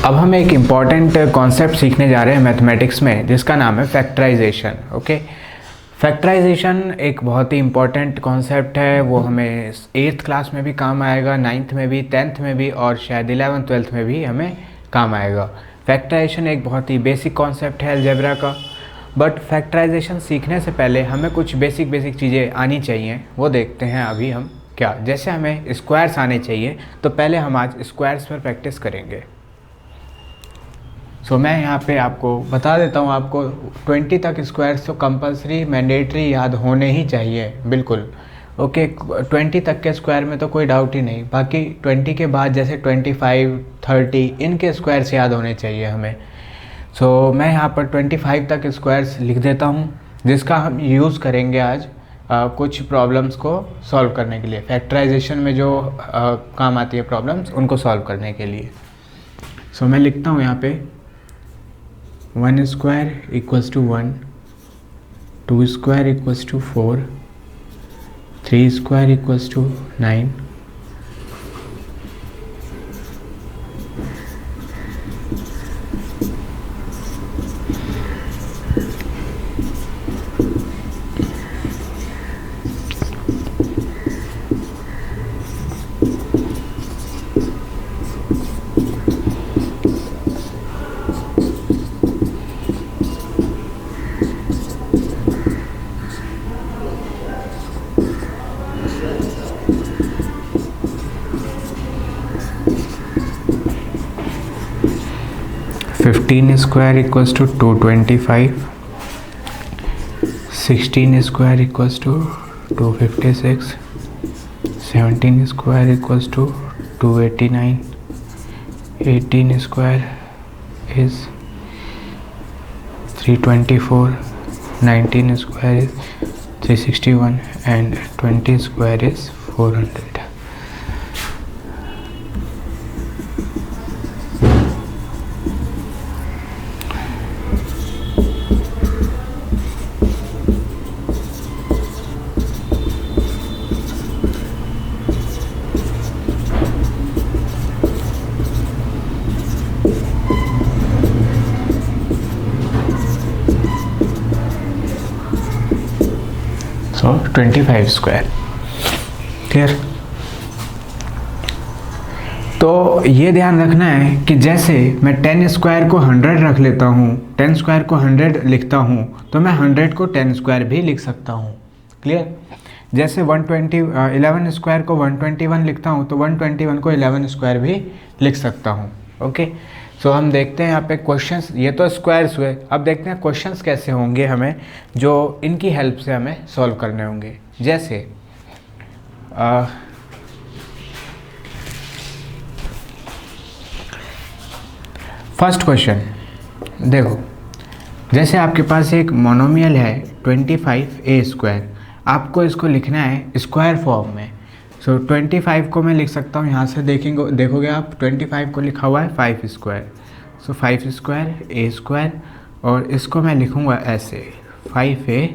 अब हम एक इम्पॉर्टेंट कॉन्सेप्ट सीखने जा रहे हैं मैथमेटिक्स में, जिसका नाम है फैक्टराइजेशन। ओके, फैक्टराइजेशन एक बहुत ही इम्पॉर्टेंट कॉन्सेप्ट है। वो हमें 8th क्लास में भी काम आएगा, 9th में भी, 10th में भी, और शायद 11th 12th में भी हमें काम आएगा। फैक्टराइजेशन एक बहुत ही बेसिक कॉन्सेप्ट है अलजेब्रा का। बट फैक्टराइजेशन सीखने से पहले हमें कुछ बेसिक चीज़ें आनी चाहिए, वो देखते हैं अभी हम क्या। जैसे हमें स्क्वायर्स आने चाहिए, तो पहले हम आज स्क्वायर्स पर प्रैक्टिस करेंगे। मैं यहाँ पे आपको बता देता हूँ, आपको 20 तक स्क्वायर्स तो कंपलसरी मैंडेटरी याद होने ही चाहिए, बिल्कुल। ओके, 20 तक के स्क्वायर में तो कोई डाउट ही नहीं। बाकी 20 के बाद जैसे 25, 30 इनके स्क्वायर्स याद होने चाहिए हमें। मैं यहाँ पर 25 तक स्क्वायर्स लिख देता हूँ, जिसका हम यूज़ करेंगे आज कुछ प्रॉब्लम्स को सॉल्व करने के लिए। फैक्टराइजेशन में जो काम आती है प्रॉब्लम्स, उनको सॉल्व करने के लिए। मैं लिखता हूँ यहाँ पे 1 square equals to 1, 2 square equals to 4, 3 square equals to 9, 15 square equals to 225, 16 square equals to 256, 17 square equals to 289, 18 square is 324, 19 square is 361 and 20 square is 400. So 25 square, clear. तो ये ध्यान रखना है कि जैसे मैं 10 स्क्वायर को 100 रख लेता हूँ, 10 स्क्वायर को 100 लिखता हूँ, तो मैं 100 को 10 स्क्वायर भी लिख सकता हूँ, क्लियर। जैसे 11 स्क्वायर को 121 लिखता हूँ, तो 121 को 11 स्क्वायर भी लिख सकता हूँ। ओके, हम देखते हैं यहाँ पे क्वेश्चंस। ये तो स्क्वायर्स हुए, अब देखते हैं क्वेश्चंस कैसे होंगे हमें, जो इनकी हेल्प से हमें सॉल्व करने होंगे। जैसे फर्स्ट क्वेश्चन देखो, जैसे आपके पास एक मोनोमियल है 25a स्क्वायर, आपको इसको लिखना है स्क्वायर फॉर्म में। 25 को मैं लिख सकता हूँ, यहाँ से देखोगे आप 25 को लिखा हुआ है 5 स्क्वायर। 5 स्क्वायर a स्क्वायर, और इसको मैं लिखूँगा ऐसे 5a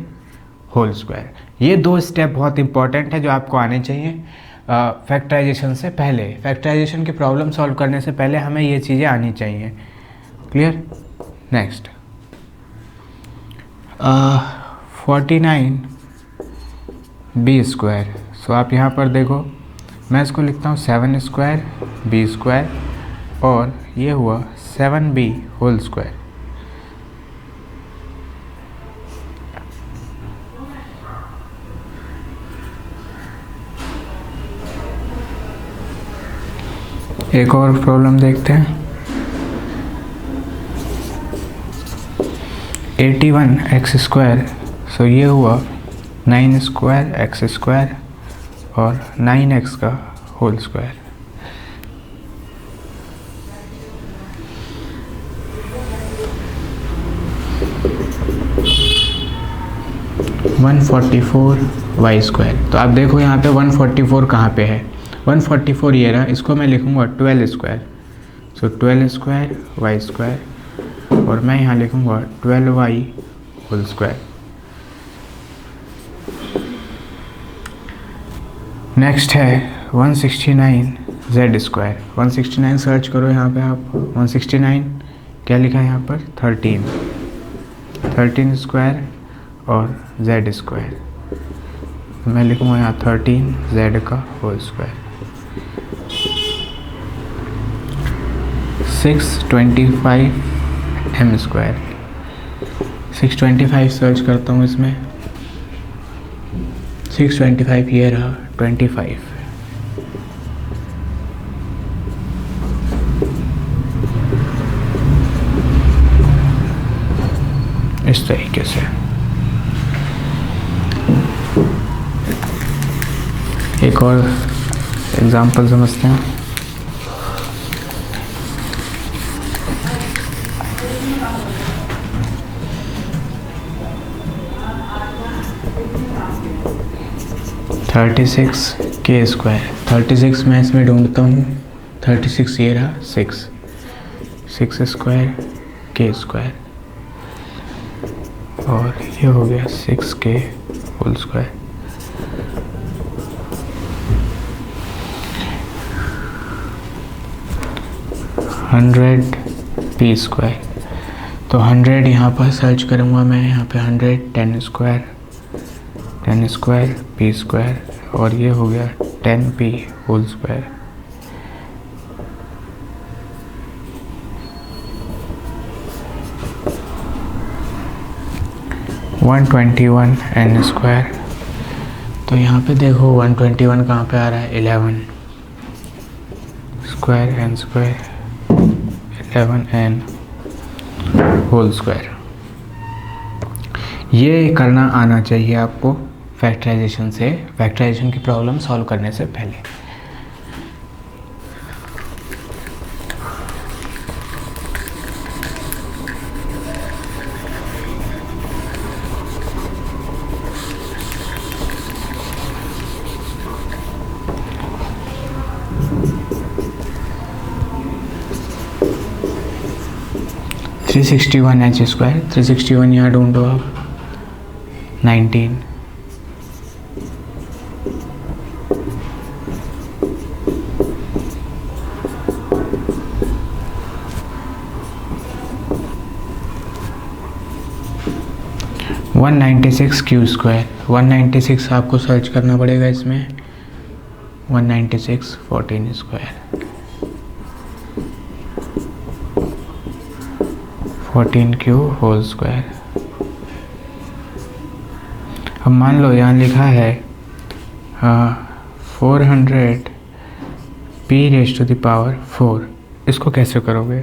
होल स्क्वायर। ये दो स्टेप बहुत इंपॉर्टेंट है जो आपको आने चाहिए फैक्टराइजेशन से पहले। फैक्टराइजेशन की प्रॉब्लम सॉल्व करने से पहले हमें ये चीज़ें आनी चाहिए, क्लियर। Next 49b square. आप यहाँ पर देखो, मैं इसको लिखता हूँ 7 स्क्वायर b स्क्वायर, और ये हुआ 7b होल स्क्वायर। एक और प्रॉब्लम देखते हैं, 81x स्क्वायर। ये हुआ 9 स्क्वायर x स्क्वायर और 9x का whole square. One 144y square. तो आप देखो यहाँ पे 144 कहाँ पे है, 144 ये रहा, इसको मैं लिखूँगा 12 स्क्वायर। 12 स्क्वायर y स्क्वायर, और मैं यहाँ लिखूँगा 12y होल स्क्वायर। नेक्स्ट है 169 जेड स्क्वायर। 169 सर्च करो यहाँ पे आप। 169 क्या लिखा है यहाँ पर? 13 स्क्वायर और जेड स्क्वायर। मैं लिखूँगा यहाँ 13 जेड का whole square. 625 M square. 625 search करता हूँ इसमें। 625 ये रहा 25। इस तरीके से एक और एग्जांपल समझते हैं। के स्क्वायर। 36 मैं इसमें ढूंढता हूँ। 36 ये रहा 6 स्क्वायर के स्क्वायर और ये हो गया 6k whole square. P square. तो 100 यहाँ पर सर्च करूँगा मैं। यहाँ पे 100 10 स्क्वायर पी स्क्वायर और ये हो गया 10p whole square. n square. तो यहाँ पे देखो 121 कहाँ पे आ रहा है? 11 square n square 11n whole square. ये करना आना चाहिए आपको फैक्टराइजेशन से, फैक्टराइजेशन की प्रॉब्लम सॉल्व करने से पहले। h square. 361 यहाँ ढूंढो आप। 19 196 क्यू स्क्वायर। 196 आपको सर्च करना पड़ेगा इसमें। 196 14 स्क्वायर 14q होल स्क्वायर। अब मान लो यहाँ लिखा है 400 p raise to the power 4। इसको कैसे करोगे?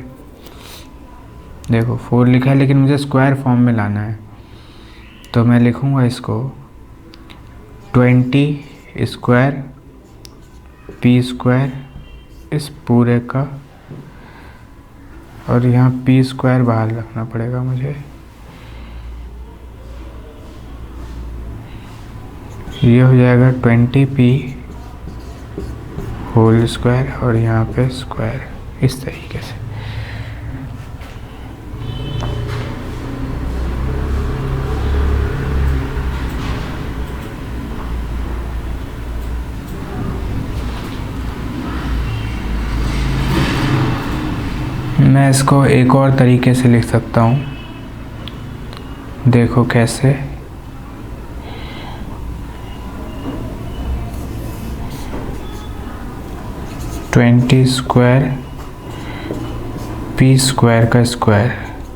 देखो 4 लिखा है लेकिन मुझे स्क्वायर फॉर्म में लाना है, तो मैं लिखूँगा इसको 20 स्क्वायर p स्क्वायर इस पूरे का, और यहाँ p स्क्वायर बाहर रखना पड़ेगा मुझे। ये हो जाएगा 20p होल स्क्वायर और यहाँ पे स्क्वायर इस तरीके से। मैं इसको एक और तरीके से लिख सकता हूँ, देखो कैसे। ट्वेंटी स्क्वायर पी स्क्वायर का स्क्वायर।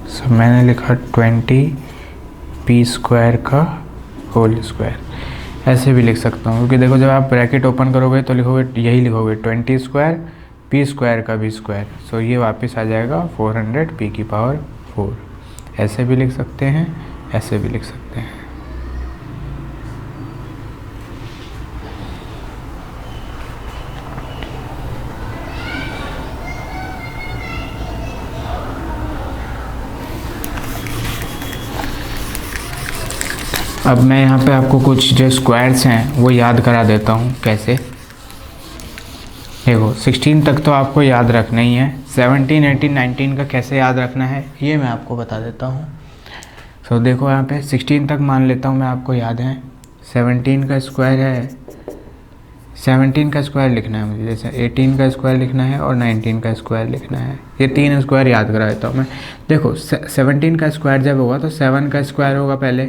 सो मैंने लिखा 20 पी स्क्वायर का होल स्क्वायर। ऐसे भी लिख सकता हूँ क्योंकि देखो जब आप ब्रैकेट ओपन करोगे तो लिखोगे, यही लिखोगे 20 स्क्वायर पी स्क्वायर का भी स्क्वायर। सो ये वापस आ जाएगा 400 पी की पावर 4। ऐसे भी लिख सकते हैं, ऐसे भी लिख सकते हैं। अब मैं यहाँ पे आपको कुछ जो स्क्वायर्स हैं वो याद करा देता हूँ कैसे। देखो 16 तक तो आपको याद रखना ही है, 17, 18, 19 का कैसे याद रखना है ये मैं आपको बता देता हूँ। सो देखो यहाँ पे 16 तक मान लेता हूँ मैं, आपको याद है 17 का स्क्वायर है 17 का स्क्वायर लिखना है मुझे, जैसे 18 का स्क्वायर लिखना है और 19 का स्क्वायर लिखना है। ये 3 स्क्वायर याद करा देता हूँ मैं। देखो 17 का स्क्वायर जब होगा तो 7 का स्क्वायर होगा पहले,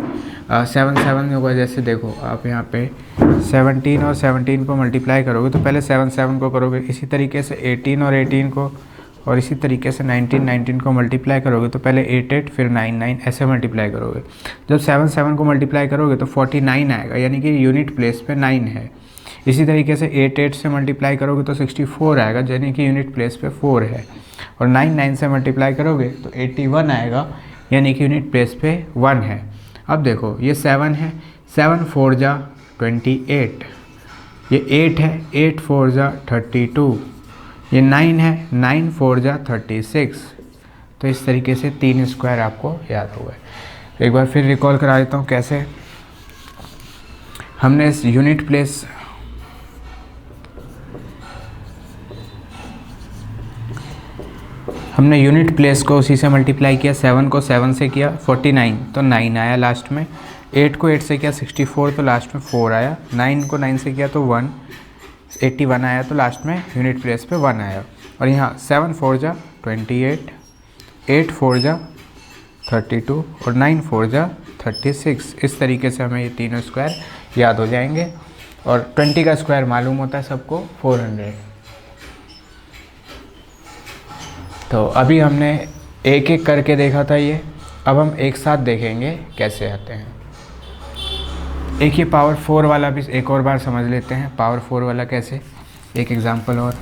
7 7 होगा। जैसे देखो आप यहाँ पे 17 और 17 को मल्टीप्लाई करोगे तो पहले 7 7 को करोगे, इसी तरीके से 18 और 18 को, और इसी तरीके से 19 19 को मल्टीप्लाई करोगे तो पहले 8 8 फिर 9 9 ऐसे मल्टीप्लाई करोगे। जब 7 7 को मल्टीप्लाई करोगे तो 49 आएगा, यानी कि यूनिट प्लेस पे 9 है। इसी तरीके से 8 8 से मल्टीप्लाई करोगे तो 64 आएगा, यानी कि यूनिट प्लेस पे 4 है। और 9 9 से मल्टीप्लाई करोगे तो 81 आएगा, यानी कि यूनिट प्लेस पे 1 है। अब देखो ये 7 है, 7 4 जा 28, ये 8 है, 8 4 जा 32, ये 9 है, 9 4 जा 36। तो इस तरीके से 3 स्क्वायर आपको याद हो गए। एक बार फिर रिकॉल करा देता हूँ कैसे हमने इस यूनिट प्लेस को उसी से मल्टीप्लाई किया। 7 को 7 से किया 49 तो 9 आया लास्ट में, 8 को 8 से किया 64 तो लास्ट में 4 आया, 9 को 9 से किया तो 1 81 आया, तो लास्ट में यूनिट प्लेस पे 1 आया। और यहाँ 7 4 जा 28, 8 4 जा 32 और 9 4 जा 36। इस तरीके से हमें ये तीनों स्क्वायर याद हो जाएंगे। और 20 का स्क्वायर मालूम होता है सबको 400। तो अभी हमने एक एक करके देखा था ये, अब हम एक साथ देखेंगे कैसे आते हैं। एक ये पावर 4 वाला भी एक और बार समझ लेते हैं। पावर 4 वाला कैसे, एक एग्जांपल और।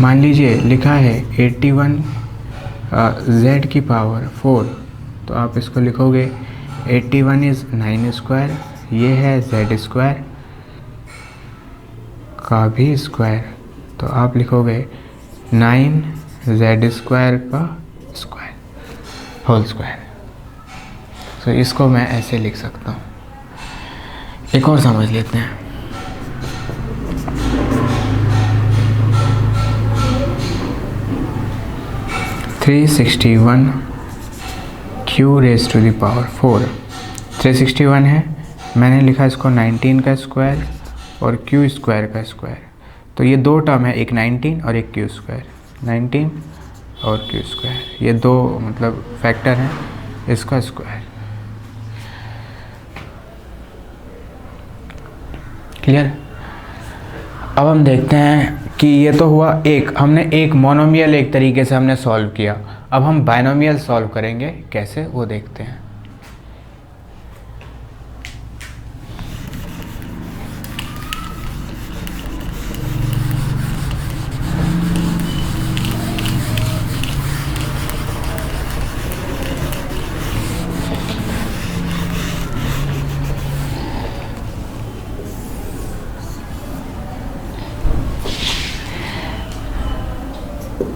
मान लीजिए लिखा है 81 z की पावर 4, तो आप इसको लिखोगे 81 इज़ 9 स्क्वायर, ये है z स्क्वायर का भी स्क्वायर, तो आप लिखोगे 9z स्क्वायर का स्क्वायर होल स्क्वायर। तो इसको मैं ऐसे लिख सकता हूँ। एक और समझ लेते हैं। (361) q raise to the power 4। 361 है, मैंने लिखा इसको 19 का स्क्वायर और q स्क्वायर का स्क्वायर। तो ये दो टर्म है, एक 19 और एक q स्क्वायर, 19 और q स्क्वायर, ये दो मतलब फैक्टर हैं, इसका स्क्वायर। क्लियर। अब हम देखते हैं कि ये तो हुआ एक, हमने एक मोनोमियल एक तरीके से हमने सॉल्व किया। अब हम बायनोमियल सॉल्व करेंगे, कैसे वो देखते हैं।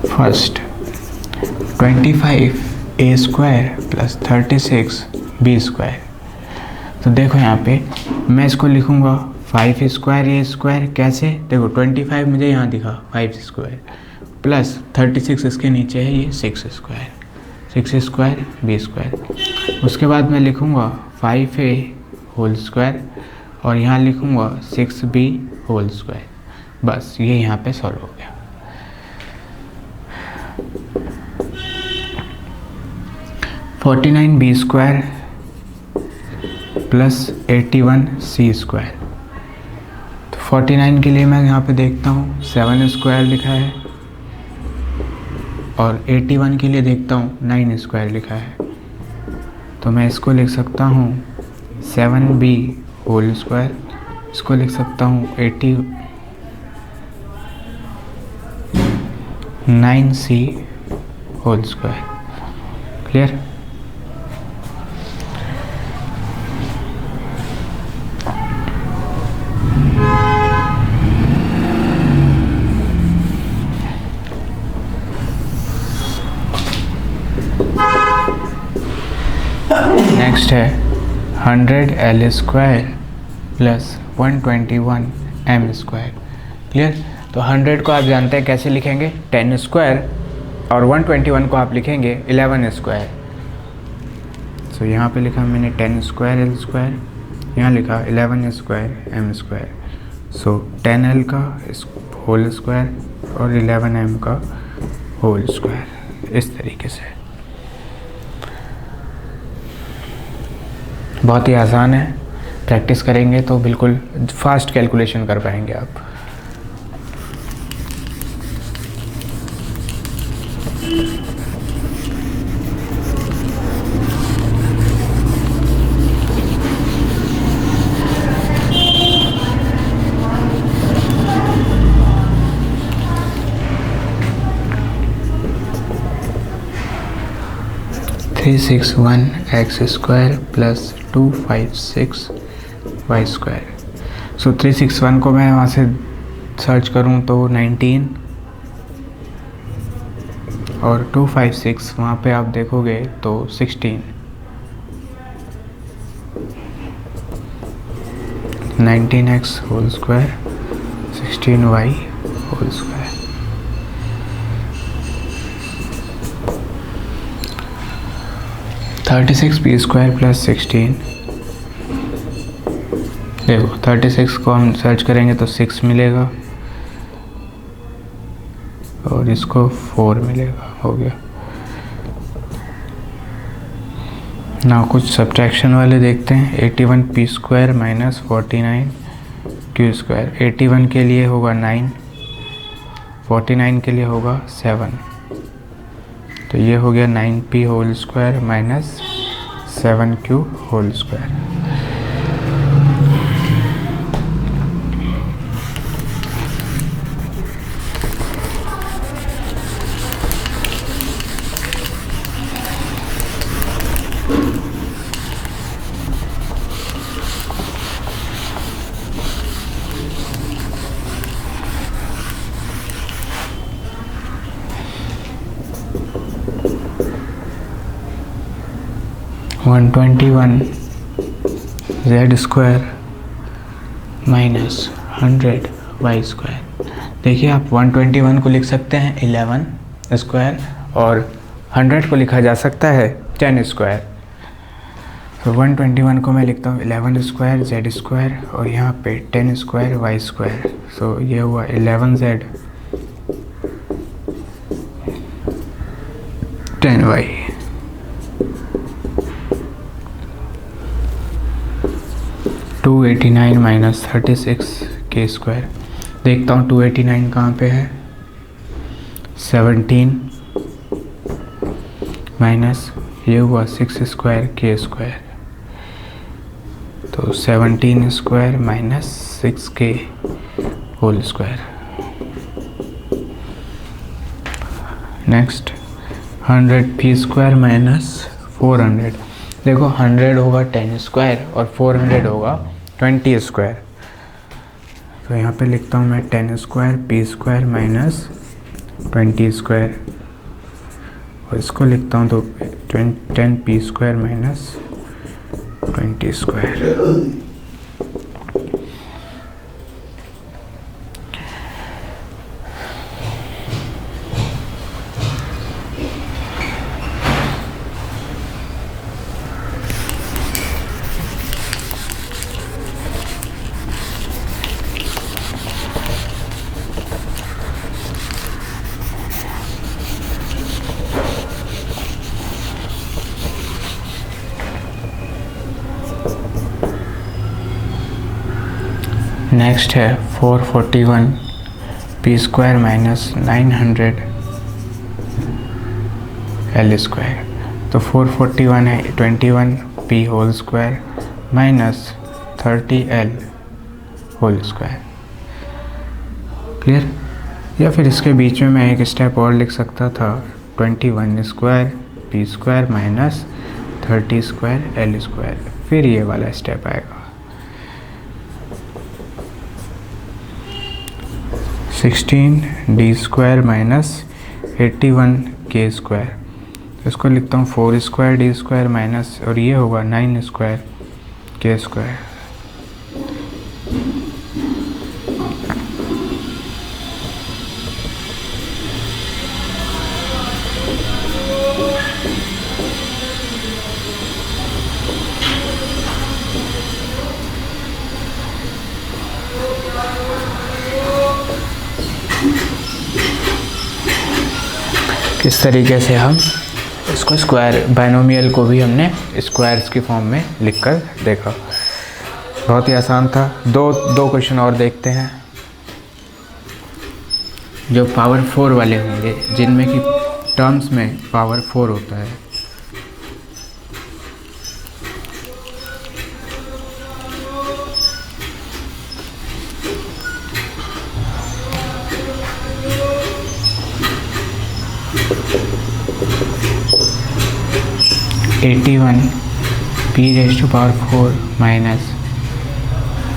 First 25a square plus 36b square. तो देखो यहाँ पे मैं इसको लिखूँगा 5 स्क्वायर a स्क्वायर। कैसे, देखो 25 मुझे यहाँ दिखा 5 स्क्वायर प्लस 36 इसके नीचे है ये 6 स्क्वायर, 6 स्क्वायर b स्क्वायर। उसके बाद मैं लिखूँगा 5a होल स्क्वायर और यहाँ लिखूँगा 6b होल स्क्वायर। बस ये यहाँ पे सॉल्व हो गया। 49b square plus 81c square. तो 49 के लिए मैं यहाँ पे देखता हूँ 7 स्क्वायर लिखा है और 81 के लिए देखता हूँ 9 स्क्वायर लिखा है। तो मैं इसको लिख सकता हूँ 7b होल स्क्वायर, इसको लिख सकता हूँ 9c whole square. Clear. Next है 100l square plus 121m square. Clear. तो 100 को आप जानते हैं कैसे लिखेंगे, 10 स्क्वायर, और 121 को आप लिखेंगे 11 स्क्वायर। सो यहाँ पे लिखा मैंने 10 स्क्वायर एल स्क्वायर, यहाँ लिखा 11 स्क्वायर एम स्क्वायर। सो 10 एल का होल स्क्वायर और 11 एम का होल स्क्वायर, इस तरीके से। बहुत ही आसान है, प्रैक्टिस करेंगे तो बिल्कुल फास्ट कैलकुलेशन कर पाएंगे आप। Three 361 X square plus 256 Y square. So 361 को मैं वहाँ से सर्च करूँ तो 19 और 256 वहाँ पे आप देखोगे तो 16। 19x whole square 16y whole square. Thirty six P square plus 16। देखो 36 को हम सर्च करेंगे तो 6 मिलेगा और इसको 4 मिलेगा, हो गया ना। कुछ सब्ट्रैक्शन वाले देखते हैं। 81 P square minus 49 Q square. 81 के लिए होगा 9, 49 के लिए होगा 7, तो ये हो गया 9p whole square minus 7q whole square. One 121 Z square minus 100 Y square. देखिए आप 121 को लिख सकते हैं 11 स्क्वायर और 100 को लिखा जा सकता है 10 स्क्वायर। तो 121 को मैं लिखता हूँ 11 स्क्वायर जेड स्क्वायर और यहाँ पे 10 स्क्वायर वाई स्क्वायर। सो ये हुआ 11 जेड 10 वाई। टू 89 माइनस 36 के स्क्वायर। देखता हूँ 289 कहाँ पे है। 17 माइनस ये हुआ 6 स्क्वायर के स्क्वायर, तो 17 square minus 6 K whole square. Next 100 P square minus 400। देखो 100 होगा 10 स्क्वायर और 400 होगा 20 स्क्वायर। तो यहाँ पे लिखता हूँ मैं 10 square P square minus 20 square और इसको लिखता हूँ तो 10 P square minus 20 square. Next है 441 P square minus 900 L square. तो 441 है 21 P whole square minus 30 L whole square. Clear? या फिर इसके बीच में मैं एक स्टेप और लिख सकता था 21 square P square minus 30 square L square, फिर ये वाला स्टेप आएगा। 16 डी स्क्वायर माइनस 81 के स्क्वायर। इसको लिखता हूँ 4 स्क्वायर डी स्क्वायर माइनस, और ये होगा 9 स्क्वायर के स्क्वायर। किस तरीके से हम इसको स्क्वायर बाइनोमियल को भी हमने स्क्वायर्स की फॉर्म में लिखकर देखा। बहुत ही आसान था। दो क्वेश्चन और देखते हैं जो पावर 4 वाले होंगे, जिनमें कि टर्म्स में पावर 4 होता है। (81) p⁴ माइनस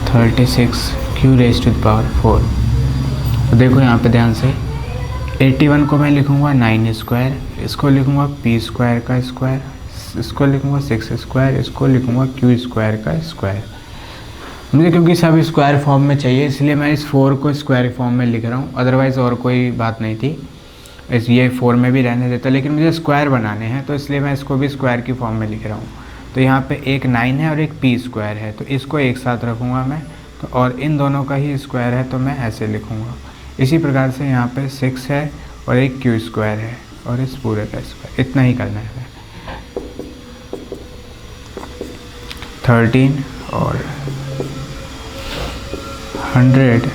36 q⁴। तो देखो यहाँ पे ध्यान से, 81 को मैं लिखूँगा 9 स्क्वायर, इसको लिखूँगा p स्क्वायर का स्क्वायर, इसको लिखूँगा 6 स्क्वायर, इसको लिखूँगा q स्क्वायर का स्क्वायर। मुझे क्योंकि सब स्क्वायर फॉर्म में चाहिए, इसलिए मैं इस 4 को स्क्वायर फॉर्म में लिख रहा हूँ, अदरवाइज़ और कोई बात नहीं थी। ये 4 में भी रहने देता, लेकिन मुझे स्क्वायर बनाने हैं तो इसलिए मैं इसको भी स्क्वायर की फॉर्म में लिख रहा हूँ। तो यहाँ पे एक 9 है और एक p स्क्वायर है, तो इसको एक साथ रखूँगा मैं, तो और इन दोनों का ही स्क्वायर है तो मैं ऐसे लिखूँगा। इसी प्रकार से यहाँ पे 6 है और एक q स्क्वायर है और इस पूरे का स्क्वायर, इतना ही करना है। 13 और 100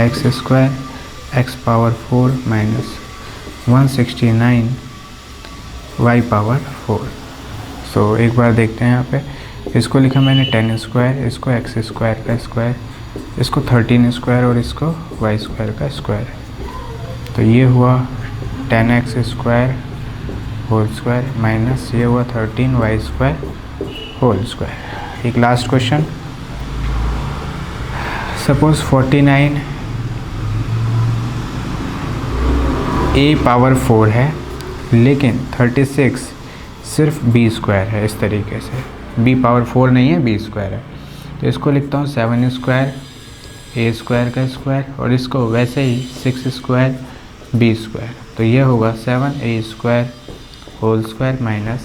x square x power 4 minus 169 y power 4। सो एक बार देखते हैं यहाँ पे, इसको लिखा मैंने 10 स्क्वायर, इसको x स्क्वायर का स्क्वायर, इसको 13 स्क्वायर और इसको y स्क्वायर का स्क्वायर। तो ये हुआ 10x square whole square minus ये हुआ 13y स्क्वायर होल स्क्वायर। एक last question, suppose 49 a power 4 है, लेकिन 36 सिर्फ b स्क्वायर है। इस तरीके से b पावर 4 नहीं है, b स्क्वायर है। तो इसको लिखता हूँ 7 स्क्वायर a स्क्वायर का स्क्वायर और इसको वैसे ही 6 स्क्वायर b स्क्वायर। तो ये होगा 7a square whole square minus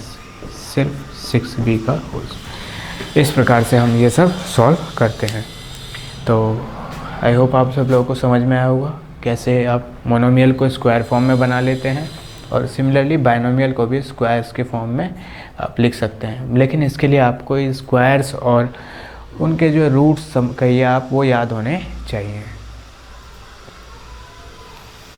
सिर्फ 6b का होल स्क्वायर। इस प्रकार से हम ये सब सॉल्व करते हैं। तो आई होप आप सब लोगों को समझ में आया होगा कैसे आप मोनोमियल को स्क्वायर फॉर्म में बना लेते हैं, और सिमिलरली बाइनोमियल को भी स्क्वायर्स के फॉर्म में आप लिख सकते हैं। लेकिन इसके लिए आपको स्क्वायर्स और उनके जो रूट्स कहिए आप, वो याद होने चाहिए।